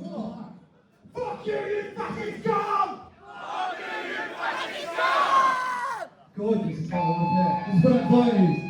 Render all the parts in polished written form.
Fuck you, you fucking scum! Fuck you, you fucking scum! Gorgeous, it's all over there. Just put it please.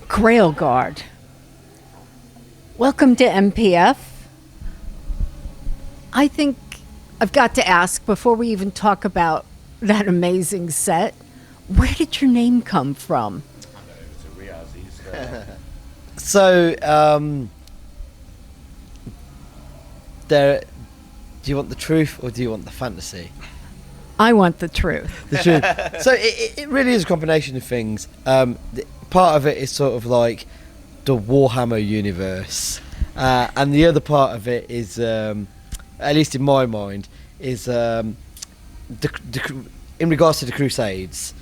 GRAIL GUARD. Welcome to MPF. I think I've got to ask, before we even talk about that amazing set, where did your name come from? So, do you want the truth or do you want the fantasy? I want the truth. The truth. So it really is a combination of things. Part of it is sort of like the Warhammer universe, and the other part of it is, at least in my mind, is in regards to the Crusades,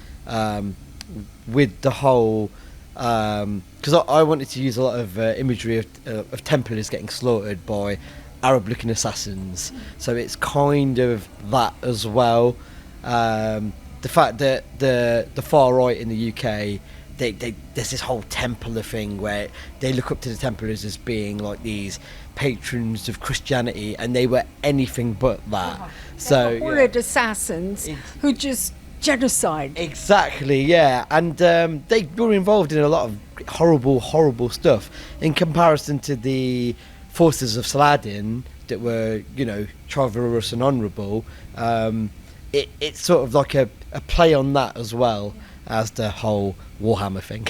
with the whole. Because I wanted to use a lot of imagery of Templars getting slaughtered by Arab-looking assassins, so it's kind of that as well. The fact that the far right in the UK, there's this whole Templar thing where they look up to the Templars as being like these patrons of Christianity, and they were anything but that. So Horrid assassins who just genocide. Exactly, yeah, and they were involved in a lot of horrible stuff in comparison to the forces of Saladin that were, chivalrous and honourable. It's sort of like a play on that as well as the whole Warhammer thing.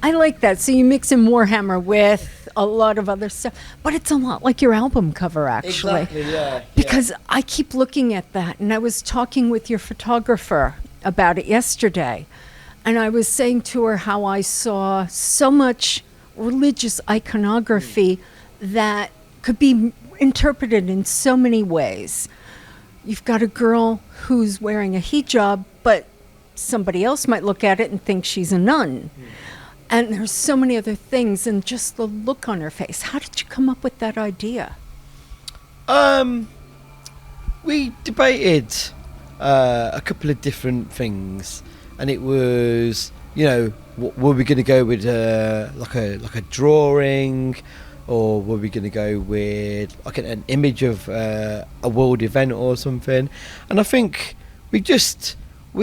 I like that. So you mix in Warhammer with a lot of other stuff, but it's a lot like your album cover, actually. Exactly, yeah. Because I keep looking at that, and I was talking with your photographer about it yesterday, and I was saying to her how I saw so much religious iconography that could be interpreted in so many ways. You've got a girl who's wearing a hijab, but somebody else might look at it and think she's a nun. And there's so many other things, and just the look on her face. How did you come up with that idea? We debated a couple of different things, and it was, were we going to go with like a drawing, or were we going to go with like an image of a world event or something? And I think we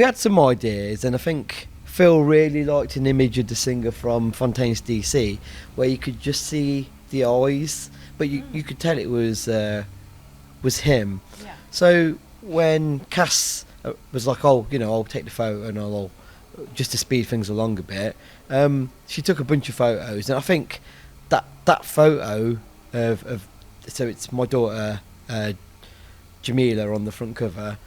had some ideas, and I think Phil really liked an image of the singer from Fontaine's DC, where you could just see the eyes, but you could tell it was him. Yeah. So when Cass was like, I'll take the photo and I'll just to speed things along a bit, she took a bunch of photos, and I think that photo of so it's my daughter Jamila on the front cover.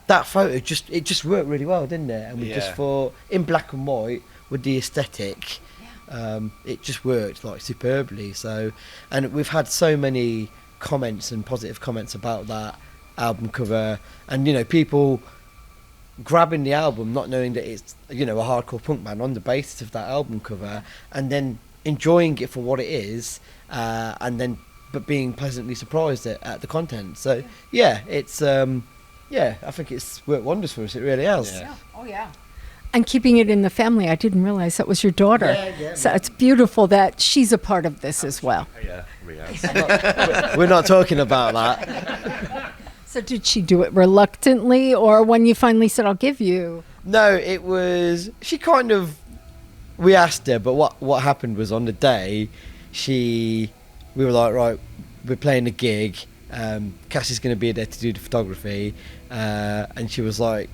That photo just worked really well, didn't it? And we just thought, in black and white with the aesthetic, it just worked like superbly. So, and we've had so many comments and positive comments about that album cover, and people grabbing the album not knowing that it's a hardcore punk band on the basis of that album cover, and then enjoying it for what it is, but being pleasantly surprised at the content. So it's I think it's worked wonders for us. It really has. Yeah. Oh yeah. And keeping it in the family, I didn't realize that was your daughter. So it's beautiful that she's a part of this as well. Yeah, we are. We're not talking about that. So did she do it reluctantly, or when you finally said, I'll give you? No, it was, we asked her, but what happened was on the day, we were like, right, we're playing a gig, Cassie's going to be there to do the photography, and she was like,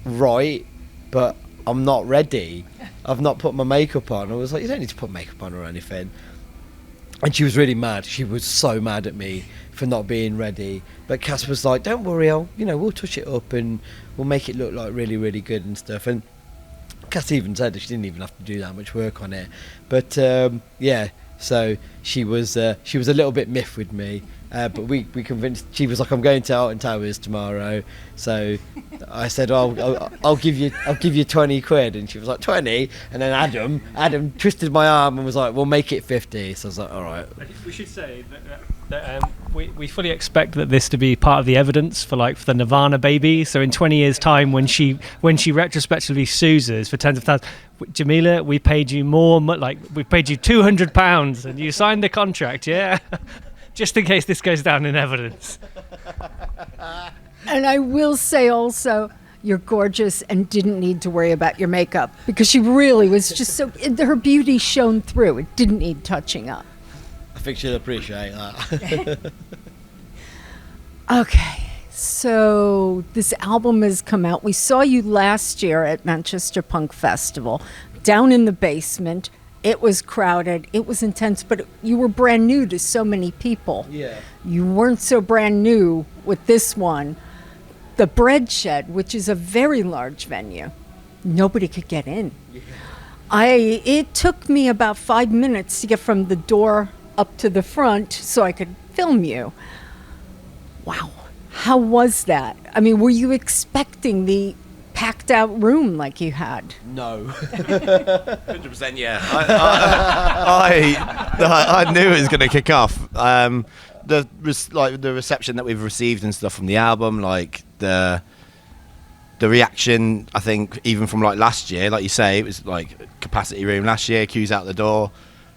right, but I'm not ready. I've not put my makeup on. I was like, you don't need to put makeup on or anything. And she was really mad. She was so mad at me for not being ready. But Cass was like, don't worry, we'll touch it up and we'll make it look like really, really good and stuff. And Cass even said that she didn't even have to do that much work on it. But so she was a little bit miffed with me. But we convinced. She was like, I'm going to Alton Towers tomorrow. So I said, I'll give you 20 quid, and she was like 20. And then Adam twisted my arm and was like, we'll make it 50. So I was like, all right. We should say that we fully expect that this to be part of the evidence for the Nirvana baby. So in 20 years' time, when she retrospectively sues us for tens of thousands, Jamila, we paid you more, we paid you £200, and you signed the contract, yeah. Just in case this goes down in evidence. And I will say also, you're gorgeous and didn't need to worry about your makeup, because she really was just her beauty shone through. It didn't need touching up. I think she'll appreciate that. Okay, so this album has come out. We saw you last year at Manchester Punk Festival, down in the basement. It was crowded, it was intense, but you were brand new to so many people. Yeah. You weren't so brand new with this one. The Bread Shed, which is a very large venue, nobody could get in. Yeah. It took me about 5 minutes to get from the door up to the front so I could film you. Wow. How was that? I mean, were you expecting the packed out room like you had? No. 100%, yeah. I knew it was going to kick off. The reception that we've received and stuff from the album, the reaction, I think, even from last year, like you say, it was capacity room last year, queues out the door.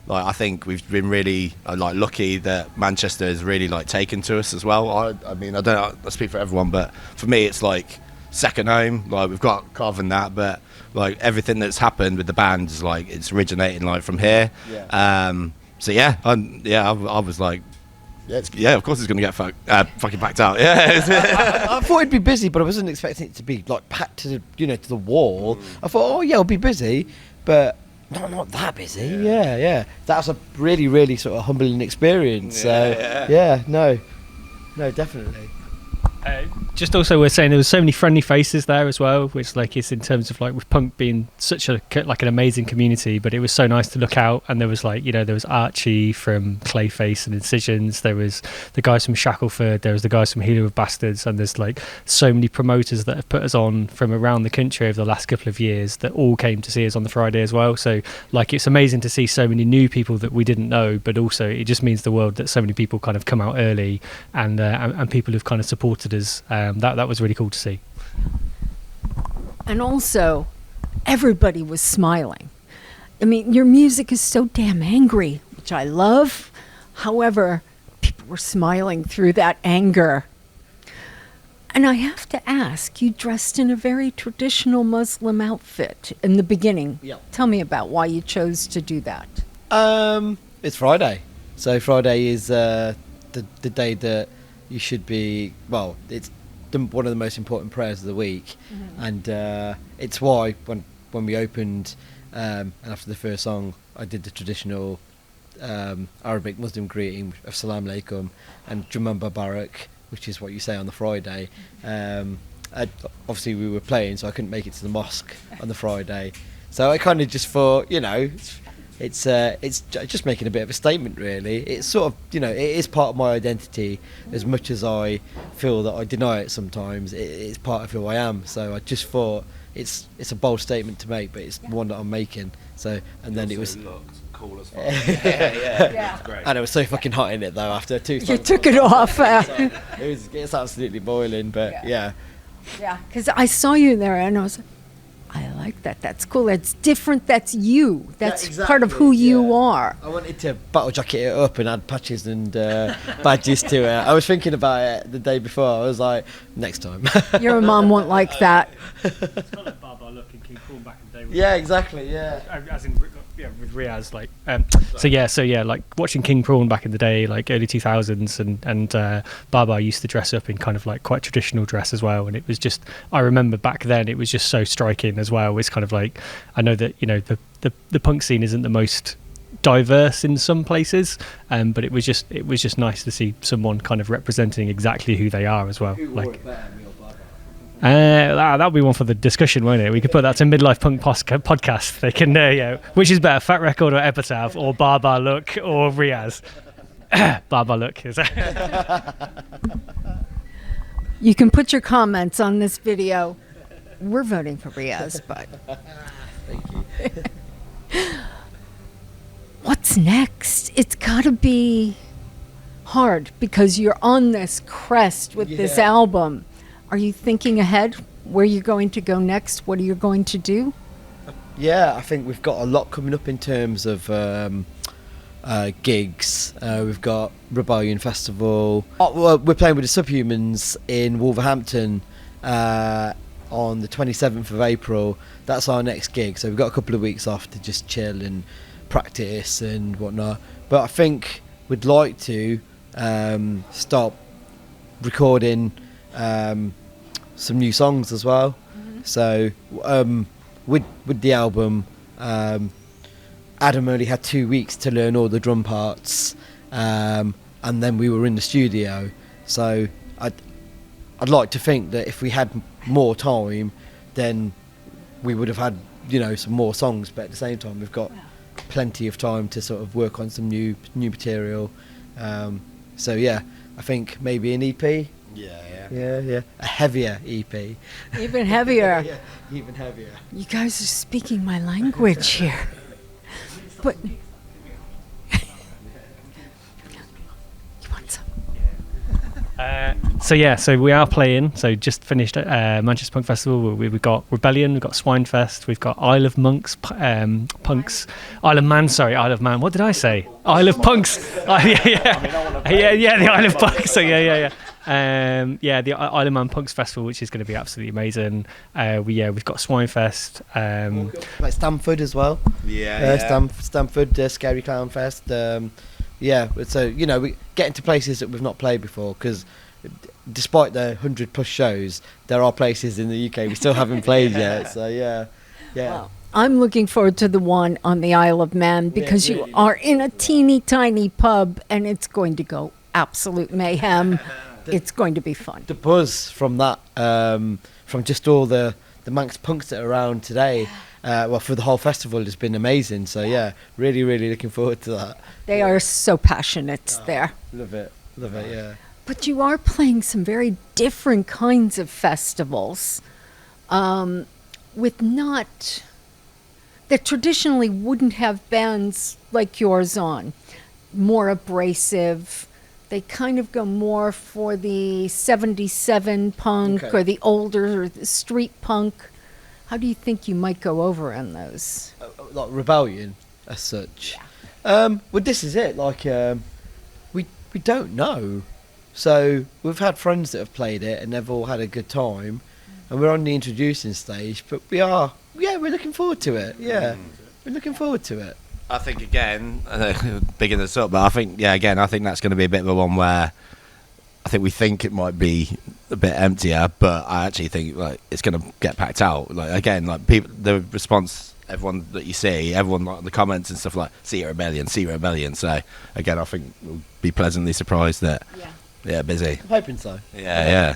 I think we've been really lucky that Manchester has really taken to us as well. I mean, I don't know, I speak for everyone, but for me, it's second home. We've got Cov and that, but everything that's happened with the band is it's originating from here. Yeah. So I was like, of course it's going to get fucking packed out. Yeah. I thought it'd be busy, but I wasn't expecting it to be packed to the wall. I thought, it'll be busy, but not that busy. Yeah. That's a really, really sort of humbling experience. No, definitely. Just also, we're saying there was so many friendly faces there as well, which is in terms of with punk being such an amazing community, but it was so nice to look out, and there was there was Archie from Clayface and Incisions, there was the guys from Shackleford, there was the guys from Healer of Bastards, and there's so many promoters that have put us on from around the country over the last couple of years that all came to see us on the Friday as well. So it's amazing to see so many new people that we didn't know, but also it just means the world that so many people kind of come out early, and people who've kind of supported us. That was really cool to see. And also, everybody was smiling. I mean, your music is so damn angry, which I love. However, people were smiling through that anger. And I have to ask, you dressed in a very traditional Muslim outfit in the beginning. Yeah. Tell me about why you chose to do that. It's Friday. So Friday is the day that you should be, it's one of the most important prayers of the week. Mm-hmm. And it's why when we opened, and after the first song, I did the traditional Arabic Muslim greeting of Salam Alaikum and Juman Barak, which is what you say on the Friday. Obviously we were playing, so I couldn't make it to the mosque on the Friday. So I kind of just thought, just making a bit of a statement, really. It's sort of, it is part of my identity. As much as I feel that I deny it sometimes, it's part of who I am. So I just thought it's a bold statement to make, but it's one that I'm making. So, and then it was. Cool as fuck. Yeah. Great. And it was so fucking hot in it though. After 2 You songs, took it off. it's absolutely boiling, but yeah. Yeah, because I saw you there and I was like, I like that. That's cool. That's different. That's you. That's part of who you are. I wanted to battle jacket it up and add patches and badges to it. I was thinking about it the day before. I was like, next time. Your mom won't like that. It's kind of Barbara Look and King Prawn back in the day. Yeah, exactly. Yeah. As in, with Riaz, like, so yeah, like watching King Prawn back in the day, like early 2000s, and Baba used to dress up in kind of like quite traditional dress as well, and it was just, I remember back then it was just so striking as well. It's kind of like, I know that the punk scene isn't the most diverse in some places, but it was just nice to see someone kind of representing exactly who they are as well. That'll be one for the discussion, won't it? We could put that to Midlife Punk podcast. They can, which is better, Fat Record or Epitaph, or Baba Look or Riaz? Baba Look is. You can put your comments on this video. We're voting for Riaz, but. Thank you. What's next? It's got to be hard because you're on this crest with this album. Are you thinking ahead where you're going to go next? What are you going to do? Yeah, I think we've got a lot coming up in terms of gigs. We've got Rebellion Festival. Well, we're playing with the Subhumans in Wolverhampton on the 27th of April. That's our next gig. So we've got a couple of weeks off to just chill and practice and whatnot. But I think we'd like to start recording some new songs as well. So with the album, Adam only had 2 weeks to learn all the drum parts, and then we were in the studio. So I'd like to think that if we had more time, then we would have had some more songs. But at the same time, we've got plenty of time to sort of work on some new material. So yeah, I think maybe an EP. Yeah. A heavier EP. Even heavier. Yeah, even heavier. You guys are speaking my language here. But you want some? So we are playing. So just finished Manchester Punk Festival. We've got Rebellion, we've got Swinefest, we've got Isle of Monks, Punks, Isle of Man. What did I say? Isle of Punks. The Isle of Punks. So yeah. The Isle of Man Punks Festival, which is going to be absolutely amazing. We've got Swinefest. Like Stamford as well. Stamford Scary Clown Fest. So we get into places that we've not played before, because despite the 100+ shows, there are places in the UK we still haven't played yet. So yeah. Well, I'm looking forward to the one on the Isle of Man, because you are in a teeny tiny pub and it's going to go absolute mayhem. It's going to be fun. The buzz from that, from just all the Manx punks that are around today, for the whole festival, has been amazing. So yeah, really, really looking forward to that. They are so passionate there. Love it, yeah. But you are playing some very different kinds of festivals, with not, that traditionally wouldn't have bands like yours on. More abrasive. They kind of go more for the 77 punk or the older or the street punk. How do you think you might go over on those? Like Rebellion, as such. Well, this is it. Like, we don't know. So we've had friends that have played it and they've all had a good time, and we're on the introducing stage. But we're looking forward to it. Yeah, we're looking forward to it. I think again, bigging this up, but I think that's going to be a bit of a one where I think we think it might be a bit emptier, but I actually think like it's going to get packed out. Like again, like people, the response, everyone that you see, everyone like the comments and stuff like see Rebellion. So again, I think we'll be pleasantly surprised that busy. I'm hoping so. Yeah.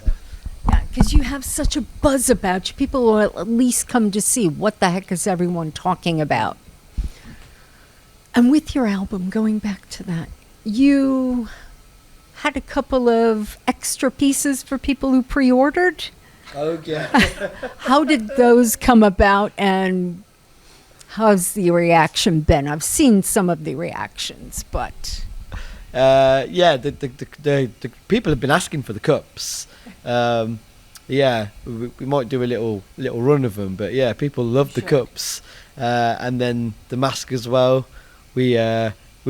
Yeah, because you have such a buzz about you. People will at least come to see what the heck is everyone talking about. And with your album, going back to that, you had a couple of extra pieces for people who pre-ordered. Oh yeah. How did those come about, and how's the reaction been? I've seen some of the reactions, but Yeah, the people have been asking for the cups. Yeah, we might do a little run of them, but yeah, people love the cups, and then the mask as well. We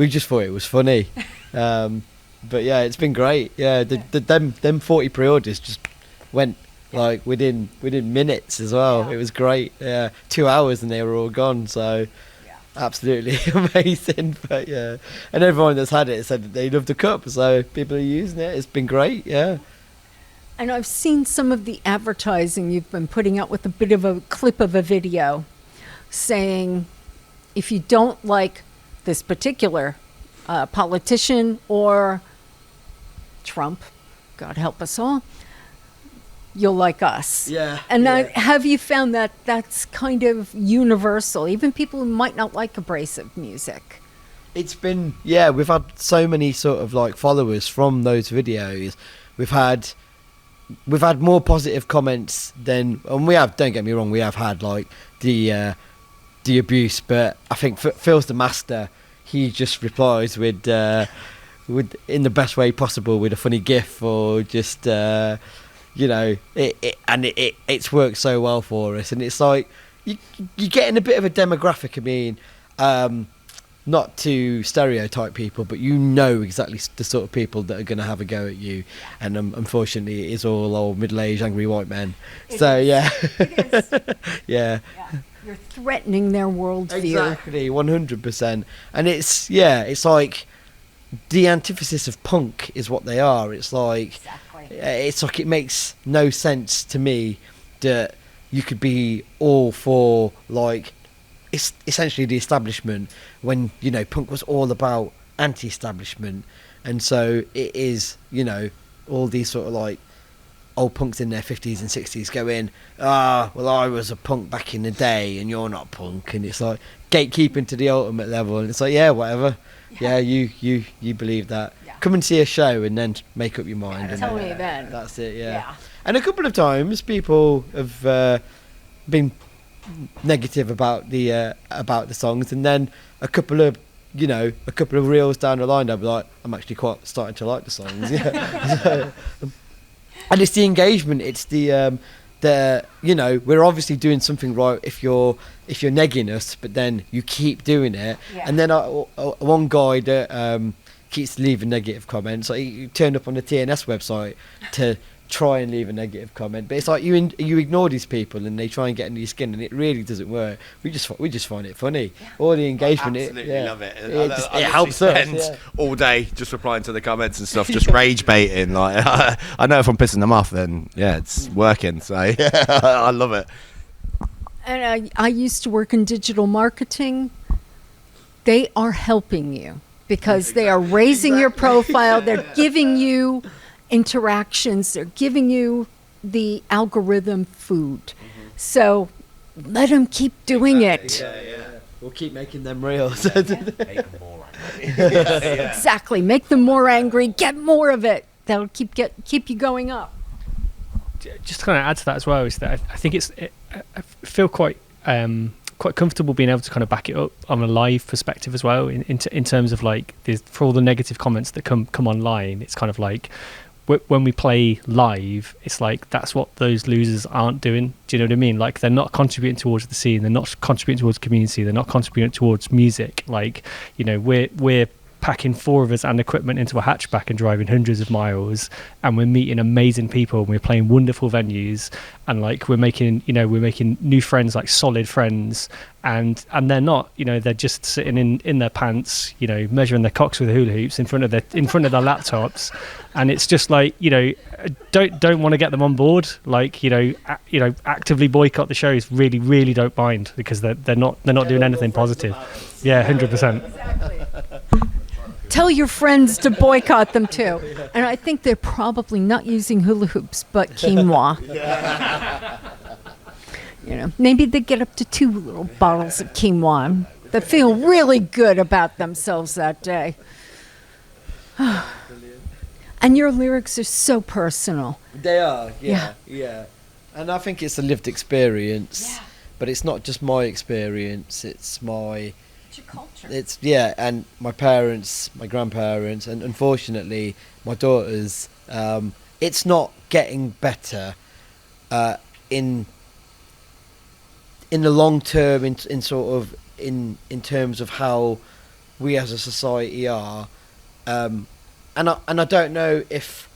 just thought it was funny, but yeah, it's been great. Yeah, them 40 pre-orders just went like within minutes as well. Yeah. It was great. Yeah, 2 hours and they were all gone. So. Absolutely amazing. But yeah, and everyone that's had it said that they love the cup, so people are using it. It's been great. Yeah. and I've seen some of the advertising you've been putting out with a bit of a clip of a video saying if you don't like this particular politician or Trump, God help us all, you'll like us. Yeah, And yeah. have you found that that's kind of universal, even people who might not like abrasive music? It's been, yeah, we've had so many sort of like followers from those videos. We've had more positive comments than, and we have, don't get me wrong, we have had like the abuse, but I think Phil's the master. He just replies with in the best way possible with a funny gif or just you know, it's worked so well for us, and it's like you're getting a bit of a demographic. I mean, not to stereotype people, but you know exactly the sort of people that are going to have a go at you, and unfortunately, it is all old middle-aged angry white men. So yeah, yeah. You're threatening their worldview. Exactly, 100%. And it's like the antithesis of punk is what they are. It's like it's like it makes no sense to me that you could be all for like it's essentially the establishment when, you know, punk was all about anti-establishment. And so it is, you know, all these sort of like old punks in their 50s and 60s going, well, I was a punk back in the day and you're not punk. And it's like gatekeeping to the ultimate level. And it's like, yeah, whatever. Yeah, you believe that. Yeah. Come and see a show and then make up your mind. And Tell me then. That's it, yeah. And a couple of times people have been negative about the songs, and then a couple of reels down the line, they'll be like, I'm actually quite starting to like the songs. Yeah. So, and it's the engagement. It's the you know, we're obviously doing something right if you're negging us, but then you keep doing it. Yeah. And then one guy that keeps leaving negative comments, like he turned up on the TNS website to try and leave a negative comment, but it's like you ignore these people and they try and get under your skin, and it really doesn't work. We just find it funny. All the engagement, Absolutely love it. It helps us. All day just replying to the comments and stuff, just rage baiting. Like I know if I'm pissing them off, then yeah, it's working. So yeah, I love it. And I used to work in digital marketing. They are helping you because they are raising your profile. They're giving you interactions. They're giving you the algorithm food. So let them keep doing it. Yeah. We'll keep making them reels. Make them more angry. Exactly. Make them more angry. Get more of it. That'll keep you going up. Just to kind of add to that as well is that I think I feel quite comfortable being able to kind of back it up on a live perspective as well. In terms of like for all the negative comments that come online, it's kind of like when we play live, it's like that's what those losers aren't doing. Do you know what I mean? Like they're not contributing towards the scene, they're not contributing towards community, they're not contributing towards music. Like, you know, we're packing 4 of us and equipment into a hatchback and driving hundreds of miles, and we're meeting amazing people and we're playing wonderful venues, and like we're making new friends, like solid friends, and they're not, you know, they're just sitting in their pants, you know, measuring their cocks with hula hoops in front of their laptops, and it's just like, you know, don't want to get them on board, like, you know, actively boycott the shows. Really don't mind, because they're not doing anything positive. Yeah, 100%. Exactly. Tell your friends to boycott them too. And I think they're probably not using hula hoops, but quinoa. You know, maybe they get up to 2 little bottles of quinoa and that feel really good about themselves that day. And your lyrics are so personal. They are, yeah. And I think it's a lived experience, but it's not just my experience. It's your culture. And my parents, my grandparents, and unfortunately my daughters. It's not getting better in the long term. In terms of how we as a society are. And I don't know if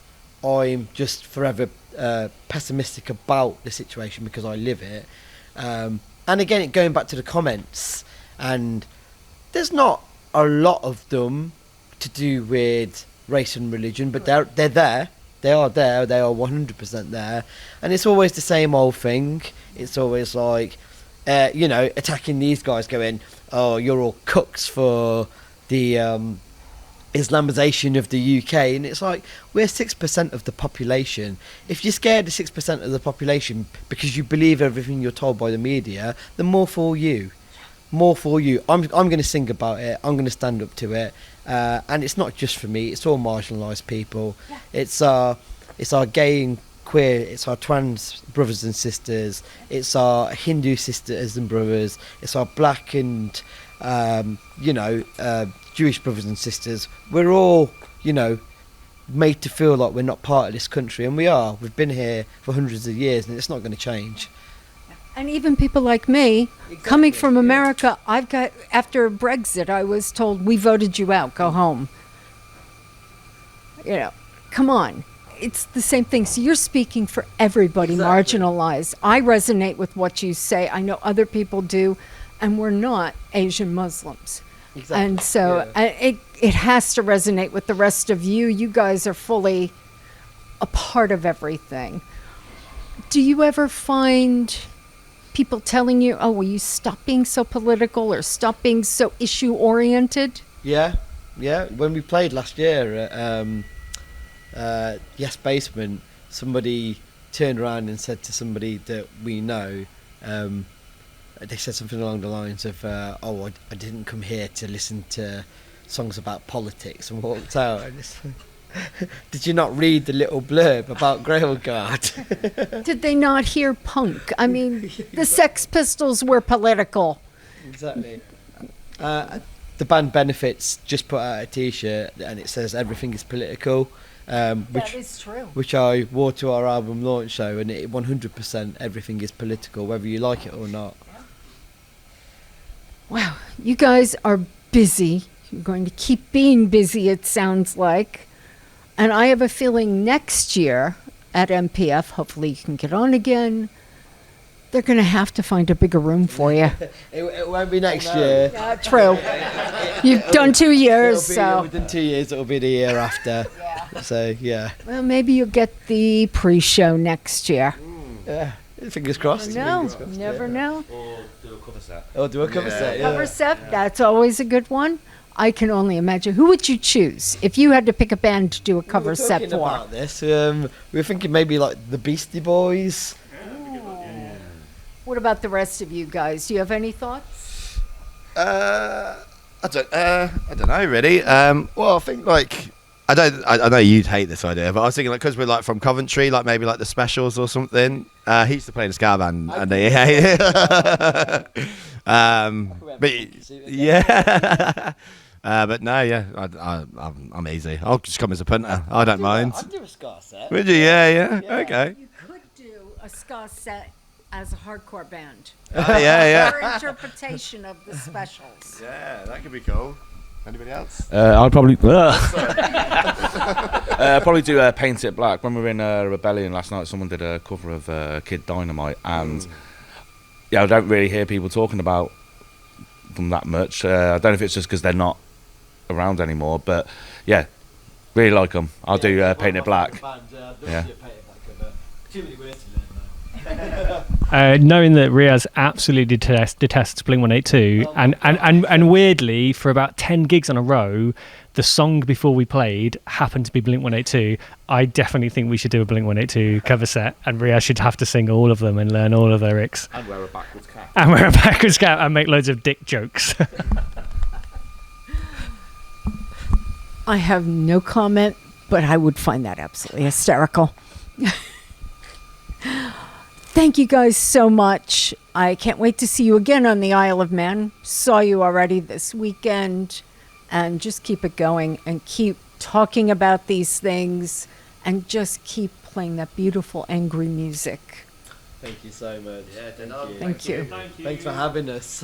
I'm just forever pessimistic about the situation because I live it. And again, going back to the comments, and there's not a lot of them to do with race and religion, but they're there. They are there. They are 100% there. And it's always the same old thing. It's always like, attacking these guys, going, "Oh, you're all cooks for the Islamization of the UK," and it's like, we're 6% of the population. If you're scared of 6% of the population because you believe everything you're told by the media, then more for you. I'm going to sing about it. I'm going to stand up to it, and it's not just for me. It's all marginalised people. It's our gay and queer. It's our trans brothers and sisters. It's our Hindu sisters and brothers. It's our black and Jewish brothers and sisters. We're all, made to feel like we're not part of this country, and we are. We've been here for hundreds of years, and it's not going to change. And even people like me, coming from America, after Brexit, I was told, "We voted you out, go home." Come on. It's the same thing. So you're speaking for everybody marginalized. I resonate with what you say. I know other people do, and we're not Asian Muslims. Exactly. And so it has to resonate with the rest of you. You guys are fully a part of everything. Do you ever find people telling you, "Oh, will you stop being so political or stop being so issue-oriented"? Yeah. When we played last year at Yes Basement, somebody turned around and said to somebody that we know, they said something along the lines of, "Oh, I didn't come here to listen to songs about politics," and walked out. And it's like, did you not read the little blurb about GRAIL GUARD? Did they not hear punk? I mean, the Sex Pistols were political. Exactly. The band Benefits just put out a T-shirt and it says "Everything is political." That is true. Which I wore to our album launch show, and it 100% everything is political, whether you like it or not. Wow, you guys are busy. You're going to keep being busy, it sounds like. And I have a feeling next year at MPF, hopefully you can get on again, they're going to have to find a bigger room for you. It won't be next year. True. You've done 2 years, Within 2 years, it'll be the year after. So, yeah. Well, maybe you'll get the pre-show next year. Yeah. Fingers crossed. No, never know. Or do a cover set. Cover set, that's always a good one. I can only imagine. Who would you choose if you had to pick a band to do a cover set for? About this. We were thinking maybe like the Beastie Boys. What about the rest of you guys? Do you have any thoughts? I don't know really. Well, I think like I know you'd hate this idea, but I was thinking like because we're like from Coventry, like maybe like the Specials or something. He used to play in a ska band, and they but yeah. But no, yeah, I'm easy. I'll just come as a punter. I don't mind. I'd do a ska set. Would you? Yeah. Okay. You could do a ska set as a hardcore band. Yeah. Your interpretation of the Specials. Yeah, that could be cool. Anybody else? I'll probably probably do Paint It Black. When we were in Rebellion last night, someone did a cover of Kid Dynamite, and I don't really hear people talking about them that much. I don't know if it's just because they're not around anymore, but yeah, really like them. I'll do Paint It Black. Too many words to learn though. Knowing that Riaz absolutely detests Blink 182, and weirdly, for about 10 gigs on a row, the song before we played happened to be Blink 182. I definitely think we should do a Blink 182 cover set, and Riaz should have to sing all of them and learn all of their lyrics. And wear a backwards cap. And make loads of dick jokes. I have no comment, but I would find that absolutely hysterical. Thank you guys so much. I can't wait to see you again on the Isle of Man. Saw you already this weekend. And just keep it going and keep talking about these things and just keep playing that beautiful, angry music. Thank you so much. Yeah, Thank you. Thanks for having us.